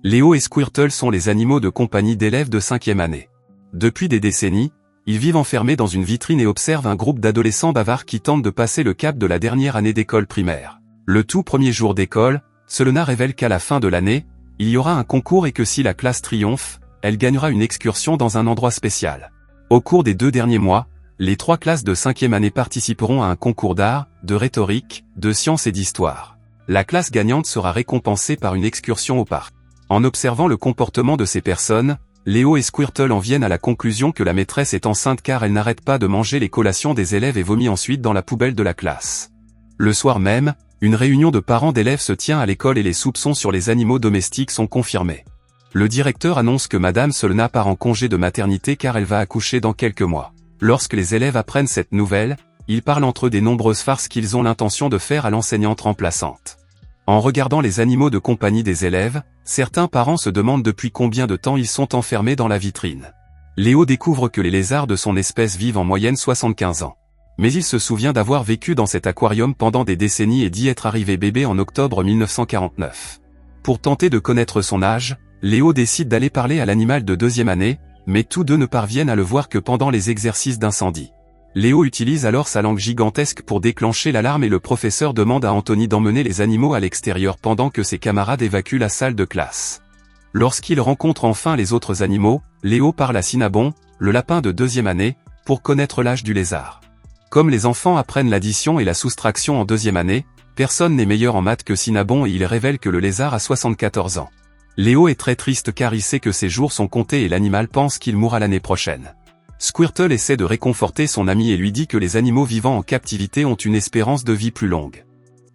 Léo et Squirtle sont les animaux de compagnie d'élèves de 5e année. Depuis des décennies, ils vivent enfermés dans une vitrine et observent un groupe d'adolescents bavards qui tentent de passer le cap de la dernière année d'école primaire. Le tout premier jour d'école, Selena révèle qu'à la fin de l'année, il y aura un concours et que si la classe triomphe, elle gagnera une excursion dans un endroit spécial. Au cours des 2 derniers mois, les 3 classes de 5e année participeront à un concours d'art, de rhétorique, de sciences et d'histoire. La classe gagnante sera récompensée par une excursion au parc. En observant le comportement de ces personnes, Léo et Squirtle en viennent à la conclusion que la maîtresse est enceinte car elle n'arrête pas de manger les collations des élèves et vomit ensuite dans la poubelle de la classe. Le soir même, une réunion de parents d'élèves se tient à l'école et les soupçons sur les animaux domestiques sont confirmés. Le directeur annonce que Madame Selena part en congé de maternité car elle va accoucher dans quelques mois. Lorsque les élèves apprennent cette nouvelle, ils parlent entre eux des nombreuses farces qu'ils ont l'intention de faire à l'enseignante remplaçante. En regardant les animaux de compagnie des élèves, certains parents se demandent depuis combien de temps ils sont enfermés dans la vitrine. Léo découvre que les lézards de son espèce vivent en moyenne 75 ans. Mais il se souvient d'avoir vécu dans cet aquarium pendant des décennies et d'y être arrivé bébé en octobre 1949. Pour tenter de connaître son âge, Léo décide d'aller parler à l'animal de 2e année, mais tous deux ne parviennent à le voir que pendant les exercices d'incendie. Léo utilise alors sa langue gigantesque pour déclencher l'alarme et le professeur demande à Anthony d'emmener les animaux à l'extérieur pendant que ses camarades évacuent la salle de classe. Lorsqu'il rencontre enfin les autres animaux, Léo parle à Cinnabon, le lapin de 2e année, pour connaître l'âge du lézard. Comme les enfants apprennent l'addition et la soustraction en 2e année, personne n'est meilleur en maths que Cinnabon et il révèle que le lézard a 74 ans. Léo est très triste car il sait que ses jours sont comptés et l'animal pense qu'il mourra l'année prochaine. Squirtle essaie de réconforter son ami et lui dit que les animaux vivant en captivité ont une espérance de vie plus longue.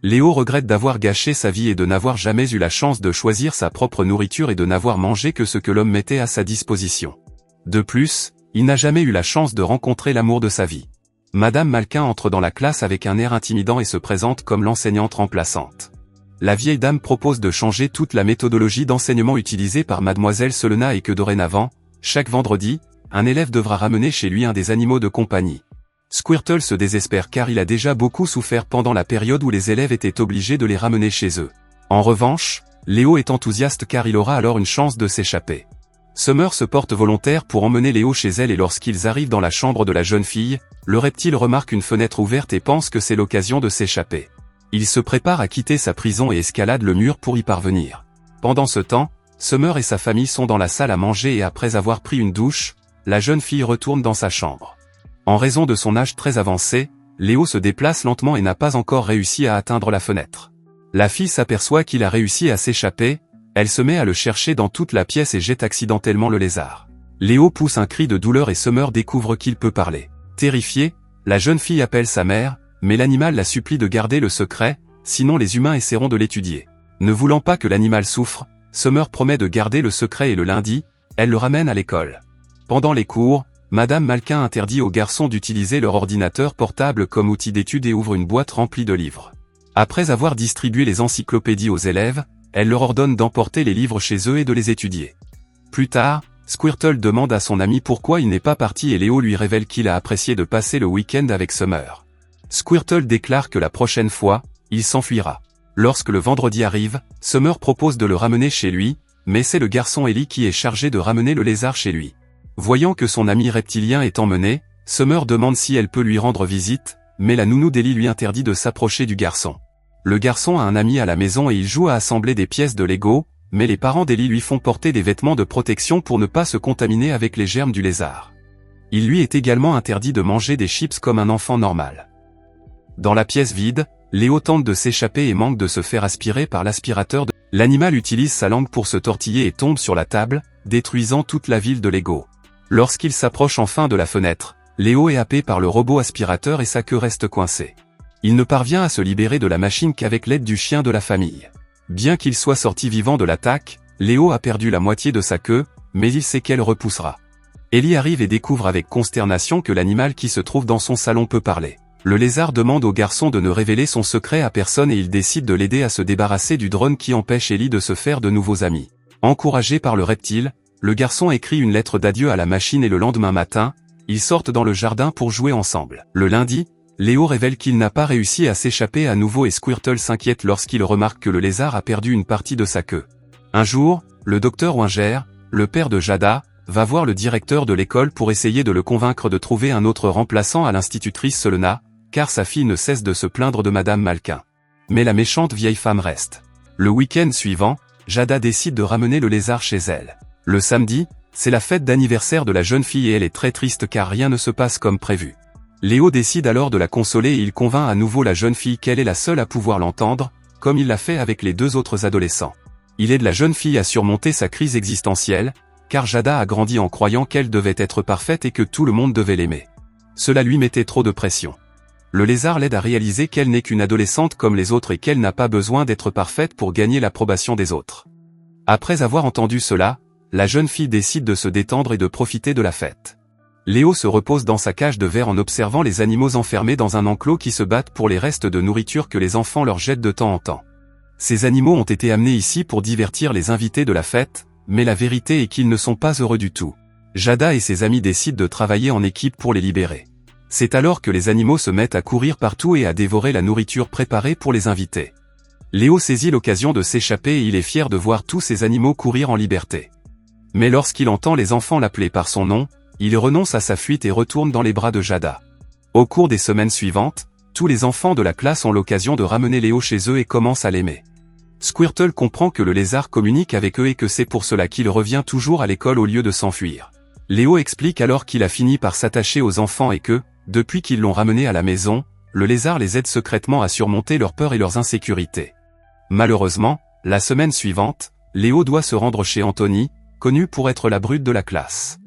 Léo regrette d'avoir gâché sa vie et de n'avoir jamais eu la chance de choisir sa propre nourriture et de n'avoir mangé que ce que l'homme mettait à sa disposition. De plus, il n'a jamais eu la chance de rencontrer l'amour de sa vie. Madame Malkin entre dans la classe avec un air intimidant et se présente comme l'enseignante remplaçante. La vieille dame propose de changer toute la méthodologie d'enseignement utilisée par Mademoiselle Selena et que dorénavant, chaque vendredi, un élève devra ramener chez lui un des animaux de compagnie. Squirtle se désespère car il a déjà beaucoup souffert pendant la période où les élèves étaient obligés de les ramener chez eux. En revanche, Léo est enthousiaste car il aura alors une chance de s'échapper. Summer se porte volontaire pour emmener Léo chez elle et lorsqu'ils arrivent dans la chambre de la jeune fille, le reptile remarque une fenêtre ouverte et pense que c'est l'occasion de s'échapper. Il se prépare à quitter sa prison et escalade le mur pour y parvenir. Pendant ce temps, Summer et sa famille sont dans la salle à manger et après avoir pris une douche, la jeune fille retourne dans sa chambre. En raison de son âge très avancé, Léo se déplace lentement et n'a pas encore réussi à atteindre la fenêtre. La fille s'aperçoit qu'il a réussi à s'échapper, elle se met à le chercher dans toute la pièce et jette accidentellement le lézard. Léo pousse un cri de douleur et Summer découvre qu'il peut parler. Terrifiée, la jeune fille appelle sa mère, mais l'animal la supplie de garder le secret, sinon les humains essaieront de l'étudier. Ne voulant pas que l'animal souffre, Summer promet de garder le secret et le lundi, elle le ramène à l'école. Pendant les cours, Madame Malkin interdit aux garçons d'utiliser leur ordinateur portable comme outil d'étude et ouvre une boîte remplie de livres. Après avoir distribué les encyclopédies aux élèves, elle leur ordonne d'emporter les livres chez eux et de les étudier. Plus tard, Squirtle demande à son ami pourquoi il n'est pas parti et Léo lui révèle qu'il a apprécié de passer le week-end avec Summer. Squirtle déclare que la prochaine fois, il s'enfuira. Lorsque le vendredi arrive, Summer propose de le ramener chez lui, mais c'est le garçon Ellie qui est chargé de ramener le lézard chez lui. Voyant que son ami reptilien est emmené, Summer demande si elle peut lui rendre visite, mais la nounou d'Ellie lui interdit de s'approcher du garçon. Le garçon a un ami à la maison et il joue à assembler des pièces de Lego, mais les parents d'Ellie lui font porter des vêtements de protection pour ne pas se contaminer avec les germes du lézard. Il lui est également interdit de manger des chips comme un enfant normal. Dans la pièce vide, Léo tente de s'échapper et manque de se faire aspirer par l'aspirateur de... L'animal utilise sa langue pour se tortiller et tombe sur la table, détruisant toute la ville de Lego. Lorsqu'il s'approche enfin de la fenêtre, Léo est happé par le robot aspirateur et sa queue reste coincée. Il ne parvient à se libérer de la machine qu'avec l'aide du chien de la famille. Bien qu'il soit sorti vivant de l'attaque, Léo a perdu la moitié de sa queue, mais il sait qu'elle repoussera. Ellie arrive et découvre avec consternation que l'animal qui se trouve dans son salon peut parler. Le lézard demande au garçon de ne révéler son secret à personne et il décide de l'aider à se débarrasser du drone qui empêche Ellie de se faire de nouveaux amis. Encouragé par le reptile, le garçon écrit une lettre d'adieu à la machine et le lendemain matin, ils sortent dans le jardin pour jouer ensemble. Le lundi, Léo révèle qu'il n'a pas réussi à s'échapper à nouveau et Squirtle s'inquiète lorsqu'il remarque que le lézard a perdu une partie de sa queue. Un jour, Le docteur Winger, le père de Jada, va voir le directeur de l'école pour essayer de le convaincre de trouver un autre remplaçant à l'institutrice Selena, car sa fille ne cesse de se plaindre de Madame Malkin. Mais la méchante vieille femme reste. Le week-end suivant, Jada décide de ramener le lézard chez elle. Le samedi, c'est la fête d'anniversaire de la jeune fille et elle est très triste car rien ne se passe comme prévu. Léo décide alors de la consoler et il convainc à nouveau la jeune fille qu'elle est la seule à pouvoir l'entendre, comme il l'a fait avec les deux autres adolescents. Il aide la jeune fille à surmonter sa crise existentielle, car Jada a grandi en croyant qu'elle devait être parfaite et que tout le monde devait l'aimer. Cela lui mettait trop de pression. Le lézard l'aide à réaliser qu'elle n'est qu'une adolescente comme les autres et qu'elle n'a pas besoin d'être parfaite pour gagner l'approbation des autres. Après avoir entendu cela, la jeune fille décide de se détendre et de profiter de la fête. Léo se repose dans sa cage de verre en observant les animaux enfermés dans un enclos qui se battent pour les restes de nourriture que les enfants leur jettent de temps en temps. Ces animaux ont été amenés ici pour divertir les invités de la fête, mais la vérité est qu'ils ne sont pas heureux du tout. Jada et ses amis décident de travailler en équipe pour les libérer. C'est alors que les animaux se mettent à courir partout et à dévorer la nourriture préparée pour les invités. Léo saisit l'occasion de s'échapper et il est fier de voir tous ces animaux courir en liberté. Mais lorsqu'il entend les enfants l'appeler par son nom, il renonce à sa fuite et retourne dans les bras de Jada. Au cours des semaines suivantes, tous les enfants de la classe ont l'occasion de ramener Léo chez eux et commencent à l'aimer. Squirtle comprend que le lézard communique avec eux et que c'est pour cela qu'il revient toujours à l'école au lieu de s'enfuir. Léo explique alors qu'il a fini par s'attacher aux enfants et que, depuis qu'ils l'ont ramené à la maison, le lézard les aide secrètement à surmonter leurs peurs et leurs insécurités. Malheureusement, la semaine suivante, Léo doit se rendre chez Anthony, connu pour être la brute de la classe.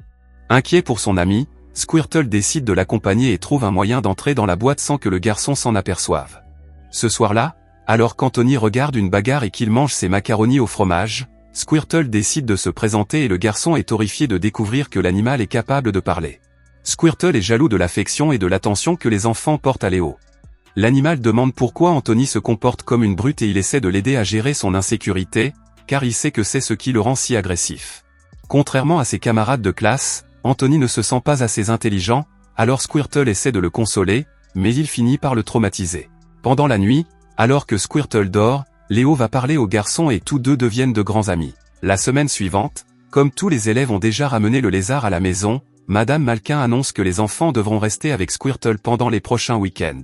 Inquiet pour son ami, Squirtle décide de l'accompagner et trouve un moyen d'entrer dans la boîte sans que le garçon s'en aperçoive. Ce soir-là, alors qu'Anthony regarde une bagarre et qu'il mange ses macaronis au fromage, Squirtle décide de se présenter et le garçon est horrifié de découvrir que l'animal est capable de parler. Squirtle est jaloux de l'affection et de l'attention que les enfants portent à Léo. L'animal demande pourquoi Anthony se comporte comme une brute et il essaie de l'aider à gérer son insécurité, car il sait que c'est ce qui le rend si agressif. Contrairement à ses camarades de classe, Anthony ne se sent pas assez intelligent, alors Squirtle essaie de le consoler, mais il finit par le traumatiser. Pendant la nuit, alors que Squirtle dort, Léo va parler au garçon et tous deux deviennent de grands amis. La semaine suivante, comme tous les élèves ont déjà ramené le lézard à la maison, Madame Malkin annonce que les enfants devront rester avec Squirtle pendant les prochains week-ends.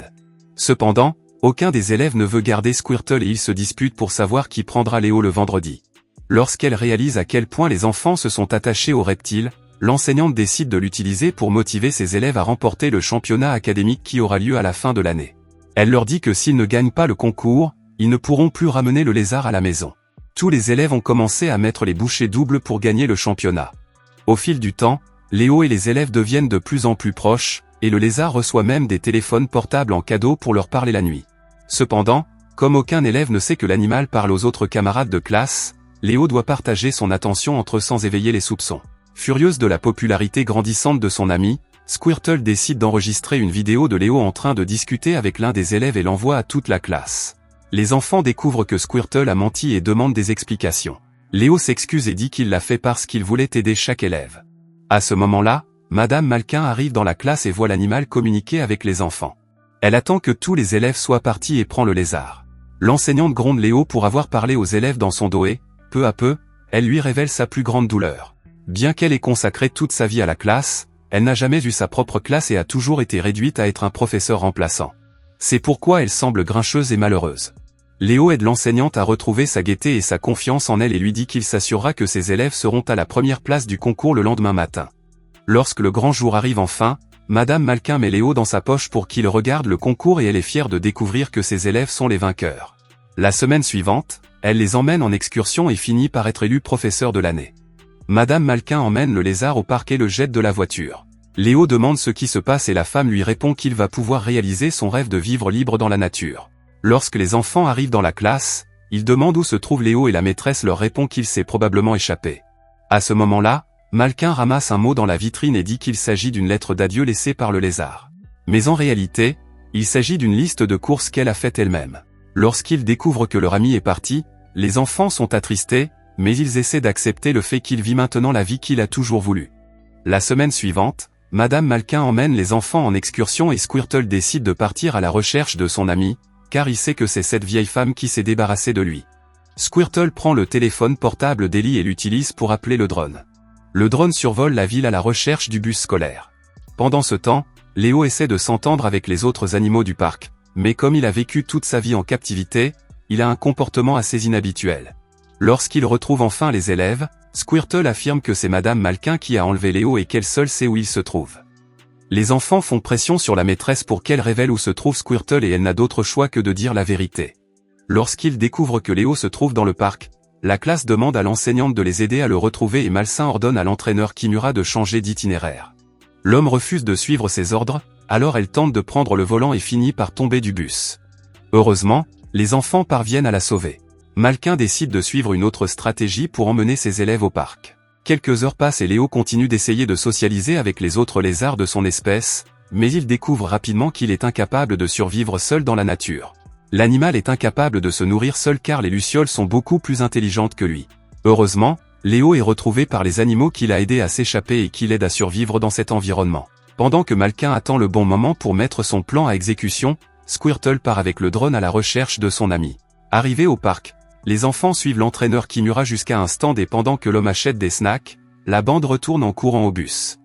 Cependant, aucun des élèves ne veut garder Squirtle et ils se disputent pour savoir qui prendra Léo le vendredi. Lorsqu'elle réalise à quel point les enfants se sont attachés au reptile, l'enseignante décide de l'utiliser pour motiver ses élèves à remporter le championnat académique qui aura lieu à la fin de l'année. Elle leur dit que s'ils ne gagnent pas le concours, ils ne pourront plus ramener le lézard à la maison. Tous les élèves ont commencé à mettre les bouchées doubles pour gagner le championnat. Au fil du temps, Léo et les élèves deviennent de plus en plus proches, et le lézard reçoit même des téléphones portables en cadeau pour leur parler la nuit. Cependant, comme aucun élève ne sait que l'animal parle aux autres camarades de classe, Léo doit partager son attention entre eux sans éveiller les soupçons. Furieuse de la popularité grandissante de son ami, Squirtle décide d'enregistrer une vidéo de Léo en train de discuter avec l'un des élèves et l'envoie à toute la classe. Les enfants découvrent que Squirtle a menti et demandent des explications. Léo s'excuse et dit qu'il l'a fait parce qu'il voulait aider chaque élève. À ce moment-là, Madame Malkin arrive dans la classe et voit l'animal communiquer avec les enfants. Elle attend que tous les élèves soient partis et prend le lézard. L'enseignante gronde Léo pour avoir parlé aux élèves dans son dos et, peu à peu, elle lui révèle sa plus grande douleur. Bien qu'elle ait consacré toute sa vie à la classe, elle n'a jamais eu sa propre classe et a toujours été réduite à être un professeur remplaçant. C'est pourquoi elle semble grincheuse et malheureuse. Léo aide l'enseignante à retrouver sa gaieté et sa confiance en elle et lui dit qu'il s'assurera que ses élèves seront à la première place du concours le lendemain matin. Lorsque le grand jour arrive enfin, Madame Malkin met Léo dans sa poche pour qu'il regarde le concours et elle est fière de découvrir que ses élèves sont les vainqueurs. La semaine suivante, elle les emmène en excursion et finit par être élue professeur de l'année. Madame Malkin emmène le lézard au parc et le jette de la voiture. Léo demande ce qui se passe et la femme lui répond qu'il va pouvoir réaliser son rêve de vivre libre dans la nature. Lorsque les enfants arrivent dans la classe, ils demandent où se trouve Léo et la maîtresse leur répond qu'il s'est probablement échappé. À ce moment-là, Malkin ramasse un mot dans la vitrine et dit qu'il s'agit d'une lettre d'adieu laissée par le lézard. Mais en réalité, il s'agit d'une liste de courses qu'elle a faite elle-même. Lorsqu'ils découvrent que leur ami est parti, les enfants sont attristés, mais ils essaient d'accepter le fait qu'il vit maintenant la vie qu'il a toujours voulu. La semaine suivante, Madame Malkin emmène les enfants en excursion et Squirtle décide de partir à la recherche de son ami, car il sait que c'est cette vieille femme qui s'est débarrassée de lui. Squirtle prend le téléphone portable d'Ellie et l'utilise pour appeler le drone. Le drone survole la ville à la recherche du bus scolaire. Pendant ce temps, Léo essaie de s'entendre avec les autres animaux du parc, mais comme il a vécu toute sa vie en captivité, il a un comportement assez inhabituel. Lorsqu'il retrouve enfin les élèves, Squirtle affirme que c'est Madame Malkin qui a enlevé Léo et qu'elle seule sait où il se trouve. Les enfants font pression sur la maîtresse pour qu'elle révèle où se trouve Squirtle et elle n'a d'autre choix que de dire la vérité. Lorsqu'ils découvrent que Léo se trouve dans le parc, la classe demande à l'enseignante de les aider à le retrouver et Malsain ordonne à l'entraîneur Kimura de changer d'itinéraire. L'homme refuse de suivre ses ordres, alors elle tente de prendre le volant et finit par tomber du bus. Heureusement, les enfants parviennent à la sauver. Malkin décide de suivre une autre stratégie pour emmener ses élèves au parc. Quelques heures passent et Léo continue d'essayer de socialiser avec les autres lézards de son espèce, mais il découvre rapidement qu'il est incapable de survivre seul dans la nature. L'animal est incapable de se nourrir seul car les lucioles sont beaucoup plus intelligentes que lui. Heureusement, Léo est retrouvé par les animaux qu'il a aidé à s'échapper et qui l'aident à survivre dans cet environnement. Pendant que Malkin attend le bon moment pour mettre son plan à exécution, Squirtle part avec le drone à la recherche de son ami. Arrivé au parc, les enfants suivent l'entraîneur Kimura jusqu'à un stand et pendant que l'homme achète des snacks, la bande retourne en courant au bus.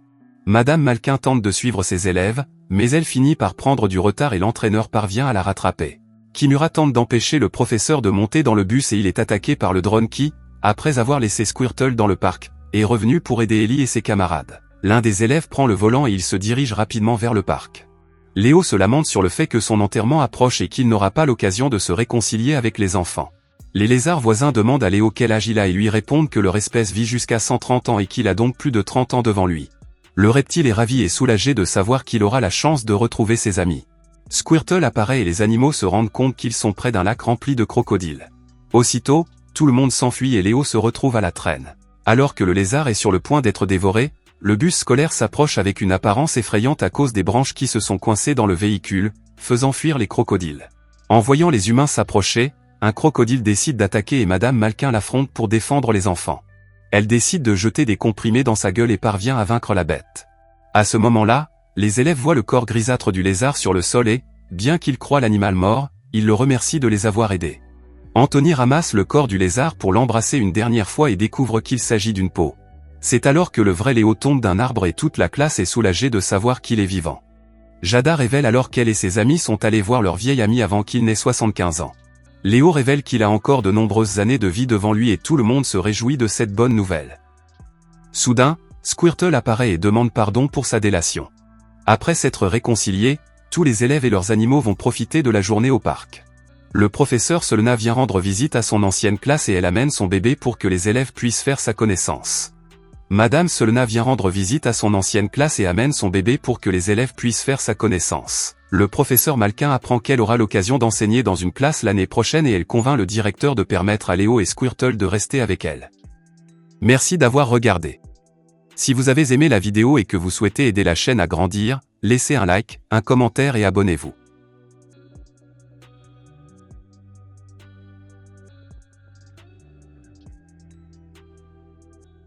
Madame Malkin tente de suivre ses élèves, mais elle finit par prendre du retard et l'entraîneur parvient à la rattraper. Kimura tente d'empêcher le professeur de monter dans le bus et il est attaqué par le drone qui, après avoir laissé Squirtle dans le parc, est revenu pour aider Ellie et ses camarades. L'un des élèves prend le volant et il se dirige rapidement vers le parc. Léo se lamente sur le fait que son enterrement approche et qu'il n'aura pas l'occasion de se réconcilier avec les enfants. Les lézards voisins demandent à Léo quel âge il a et lui répondent que leur espèce vit jusqu'à 130 ans et qu'il a donc plus de 30 ans devant lui. Le reptile est ravi et soulagé de savoir qu'il aura la chance de retrouver ses amis. Squirtle apparaît et les animaux se rendent compte qu'ils sont près d'un lac rempli de crocodiles. Aussitôt, tout le monde s'enfuit et Léo se retrouve à la traîne. Alors que le lézard est sur le point d'être dévoré, le bus scolaire s'approche avec une apparence effrayante à cause des branches qui se sont coincées dans le véhicule, faisant fuir les crocodiles. En voyant les humains s'approcher, un crocodile décide d'attaquer et Madame Malkin l'affronte pour défendre les enfants. Elle décide de jeter des comprimés dans sa gueule et parvient à vaincre la bête. À ce moment-là, les élèves voient le corps grisâtre du lézard sur le sol et, bien qu'ils croient l'animal mort, ils le remercient de les avoir aidés. Anthony ramasse le corps du lézard pour l'embrasser une dernière fois et découvre qu'il s'agit d'une peau. C'est alors que le vrai Léo tombe d'un arbre et toute la classe est soulagée de savoir qu'il est vivant. Jada révèle alors qu'elle et ses amis sont allés voir leur vieil ami avant qu'il n'ait 75 ans. Léo révèle qu'il a encore de nombreuses années de vie devant lui et tout le monde se réjouit de cette bonne nouvelle. Soudain, Squirtle apparaît et demande pardon pour sa délation. Après s'être réconciliés, tous les élèves et leurs animaux vont profiter de la journée au parc. Le professeur Selena vient rendre visite à son ancienne classe et elle amène son bébé pour que les élèves puissent faire sa connaissance. Madame Selena vient rendre visite à son ancienne classe et amène son bébé pour que les élèves puissent faire sa connaissance. Le professeur Malkin apprend qu'elle aura l'occasion d'enseigner dans une classe l'année prochaine et elle convainc le directeur de permettre à Léo et Squirtle de rester avec elle. Merci d'avoir regardé. Si vous avez aimé la vidéo et que vous souhaitez aider la chaîne à grandir, laissez un like, un commentaire et abonnez-vous.